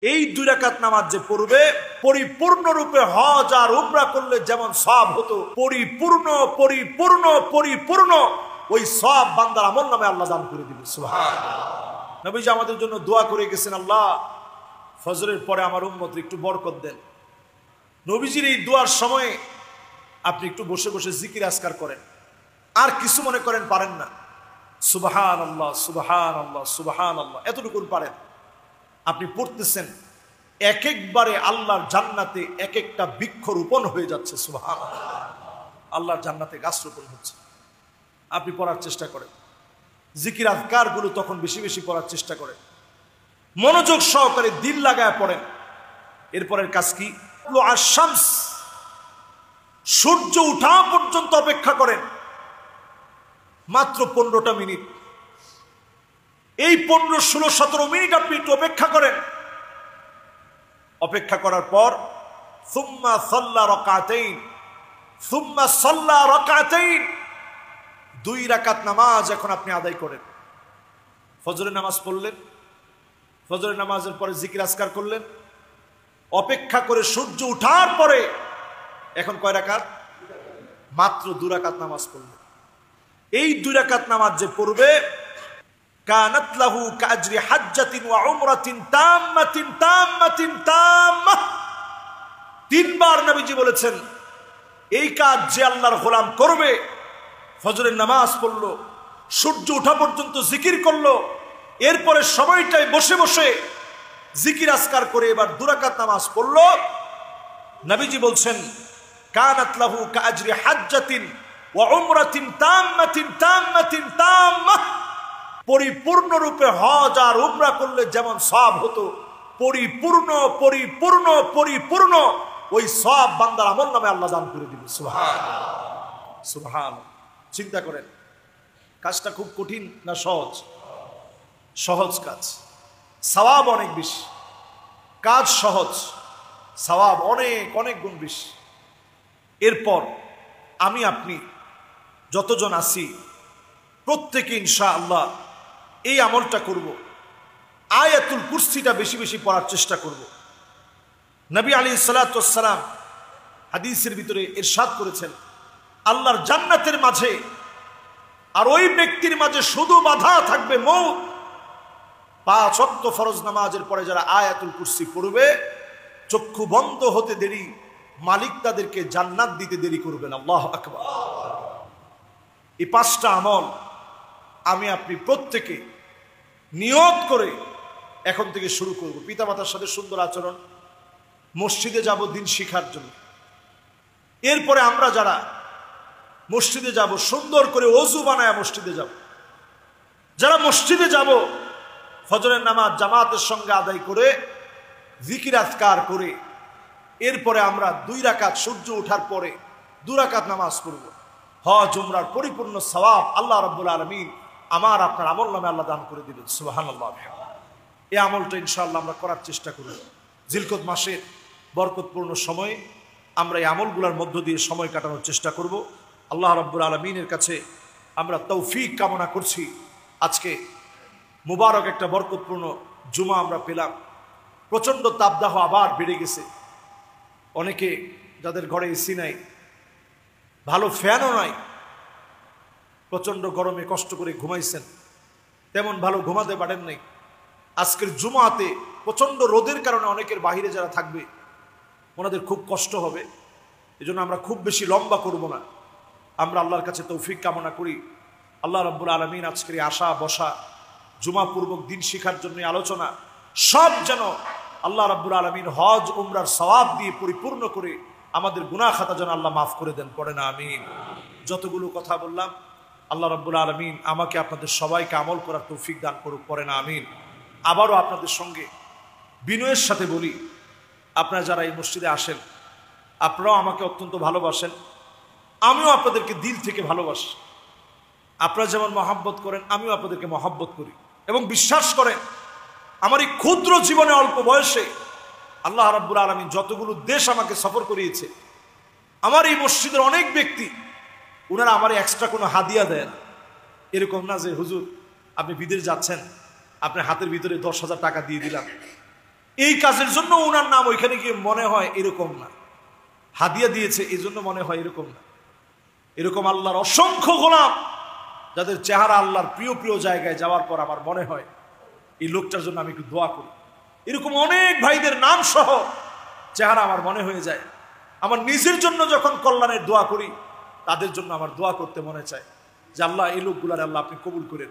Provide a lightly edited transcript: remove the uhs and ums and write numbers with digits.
এই 2 রাকাত নামাজ যে পড়বে পরিপূর্ণরূপে হজ আর উমরা করলে যেমন সওয়াব হতো, পরিপূর্ণ পরিপূর্ণ পরিপূর্ণ ওই সওয়াব বান্দার আমলনামে আল্লাহ দান করে দিবেন। সুবহানাল্লাহ। নবীজি আমাদের জন্য দোয়া করে গেছেন, আল্লাহ ফজরের পরে আমার উম্মতকে একটু বরকত দেন। নবীজির এই দোয়ার সময়ে আপনি একটু বসে বসে জিকির আজকার করেন, আর কিছু মনে করেন পারেন না, সুবহানাল্লাহ সুবহানাল্লাহ সুবহানাল্লাহ এতটুকু পারেন, আপনি পড়তেছেন, এক একবারে আল্লাহর জান্নাতে এক একটা বৃক্ষ রোপণ হয়ে যাচ্ছে। সুবহানাল্লাহ, আল্লাহর জান্নাতে গাছ রোপণ হচ্ছে। আপনি পড়ার চেষ্টা করেন, জিকির আজকার গুলো তখন বেশি বেশি পড়ার চেষ্টা করেন, মনোযোগ সহকারে দিল লাগায় পড়েন। এরপরের কাজ কি? আশ-শামস, সূর্য উঠা পর্যন্ত অপেক্ষা করেন, মাত্র 15টা মিনিট। এই 15, 16, 17 মিনিট আপনি একটু অপেক্ষা করেন। অপেক্ষা করার পর সুম্মা সাল্লা রাকাতাইন, সুম্মা সাল্লা রাকাতাইন, 2 রাকাত নামাজ এখন আপনি আদায় করেন। ফজরের নামাজ পড়লেন, ফজরের নামাজের পরে জিকির আজকার করলেন, অপেক্ষা করে সূর্য উঠার পরে এখন কয় রাকাত? মাত্র 2 রাকাত নামাজ পড়লেন। এই 2 রাকাত নামাজ যে পড়বে, কানাত লাহু কাজরি হাজ্জাতিন ওয়া উমরাতিন তাম্মাতিন তাম্মাতিন তাম্মাহ। 3 বার নবীজি বলেছেন, এই কাজ যে আল্লাহর গোলাম করবে, ফজরের নামাজ পড়লো, সূর্য ওঠা পর্যন্ত জিকির করলো, এরপরে সময়টায় বসে বসে জিকির আজকার করে এবার 2 রাকাত নামাজ পড়লো, নবীজি বলছেন কানাত লাহু কাজরি হাজ্জাতিন ওয়া উমরাতিন তাম্মাতিন তাম্মাতিন তাম্মাহ। পরিপূর্ণরূপে হজ আর উমরা করলে যেমন সওয়াব হতো, পরিপূর্ণ পরিপূর্ণ পরিপূর্ণ ওই সওয়াব বান্দার আমলনামে আল্লাহ দান করে দিবেন। সুবহানাল্লাহ সুবহানাল্লাহ। চিন্তা করেন, কাজটা খুব কঠিন না সহজ? সহজ কাজ, সওয়াব অনেক বেশি। কাজ সহজ, সওয়াব অনেক অনেক গুণ বেশি। এরপর আমি আপনি যতজন আছি প্রত্যেকে ইনশাআল্লাহ এই আমলটা করব, আয়াতুল কুরসিটা বেশি বেশি পড়ার চেষ্টা করব। নবী আলাইহিস সালাতু ওয়াস সালাম হাদিসের ভিতরে ইরশাদ করেছেন, আল্লাহর জান্নাতের মাঝে আর ওই ব্যক্তির মাঝে শুধু বাধা থাকবে মউত। 5 ওয়াক্ত ফরজ নামাজের পরে যারা আয়াতুল কুরসি পড়বে, চক্ষু বন্ধ হতে দেরি মালিক তাদেরকে জান্নাত দিতে দেরি করবেন। আল্লাহু আকবার। এই 5টা আমল আমি আপনি প্রত্যেকে নিয়ত করে এখন থেকে শুরু করব। পিতামাতার সাথে সুন্দর আচরণ, মসজিদে যাব দিন শিখার জন্য। এরপরে আমরা যারা মসজিদে যাব, সুন্দর করে ওযু বানায় মসজিদে যাব। যারা মসজিদে যাব, ফজরের নামাজ জামাতের সঙ্গে আদায় করে জিকির আজকার করে এরপরে আমরা 2 রাকাত সূর্য ওঠার পরে 2 রাকাত নামাজ পড়ব। হজ উমরার পরিপূর্ণ সওয়াব আল্লাহ রাব্বুল আলামিন আমার আপনার আমলনামে আল্লাহ দান করে দিবেন। সুবহানাল্লাহ। এই আমলটা ইনশাআল্লাহ আমরা করার চেষ্টা করব। জিলকদ মাসের বরকতপূর্ণ সময়ে আমরা এই আমলগুলোর মধ্য দিয়ে সময় কাটানোর চেষ্টা করব। আল্লাহ রাব্বুল আলামিনের কাছে আমরা তৌফিক কামনা করছি। আজকে মুবারক একটা বরকতপূর্ণ জুমা আমরা পেলাম। প্রচণ্ড তাপদাহ আবার বেড়ে গেছে। অনেকে যাদের ঘরে এসি নাই, ভালো ফ্যানও নাই, প্রচণ্ড গরমে কষ্ট করে ঘুমাইছেন, তেমন ভালো ঘুমাতে পারেন নাই। আজকের জুমাতে প্রচণ্ড রোদের কারণে অনেকের বাহিরে যারা থাকবে ওনাদের খুব কষ্ট হবে। এজন্য আমরা খুব বেশি লম্বা করব না। আমরা আল্লাহর কাছে তৌফিক কামনা করি, আল্লাহ রাব্বুল আলামিন আজকের আসা বসা জুমা পূর্বক দিন শিখার জন্য আলোচনা সব যেন আল্লাহ রাব্বুল আলামিন হজ উমরার সওয়াব দিয়ে পরিপূর্ণ করে আমাদের গুনাহ খাতা যেন আল্লাহ মাফ করে দেন। পড়ে না আমিন। যতগুলো কথা বললাম আল্লাহ রাব্বুল আলামিন আমাকে আপনাদের সবাইকে আমল করার তৌফিক দান করুক। পড়ে না আমিন। আবারও আপনাদের সঙ্গে বিনয়ের সাথে বলি, আপনারা যারা এই মসজিদে আসেন, আপনারাও আমাকে অত্যন্ত ভালোবাসেন, আমিও আপনাদেরকে দিল থেকে ভালোবাসি। আপনারা যেমন মহব্বত করেন, আমিও আপনাদেরকে মহব্বত করি এবং বিশ্বাস করেন আমার এই ক্ষুদ্র জীবনে অল্প বয়সে আল্লাহ রাব্বুল আলামিন যতগুলো দেশ আমাকে সফর করিয়েছে, আমার এই মসজিদের অনেক ব্যক্তি ওনারা আমার এক্সট্রা কোনো হাদিয়া দেন। এরকম না যে হুজুর আপনি বিদেশ যাচ্ছেন, আপনার হাতের ভিতরে 10,000 টাকা দিয়ে দিলাম, এই কাজের জন্য ওনার নাম ওইখানে গিয়ে মনে হয় এরকম না, হাদিয়া দিয়েছে এই জন্য মনে হয় এরকম না। এরকম আল্লাহর অসংখ্য গোলাম যাদের চেহারা আল্লাহর প্রিয় প্রিয় জায়গায় যাওয়ার পর আমার মনে হয় এই লোকটার জন্য আমি একটু দোয়া করি। এরকম অনেক ভাইদের নাম সহ চেহারা আমার মনে হয়ে যায়। আমার নিজের জন্য যখন কল্যাণের দোয়া করি, তাদের জন্য আমার দোয়া করতে মনে চায় যে আল্লাহ এই লোকগুলার আল্লাহ আপনি কবুল করেন।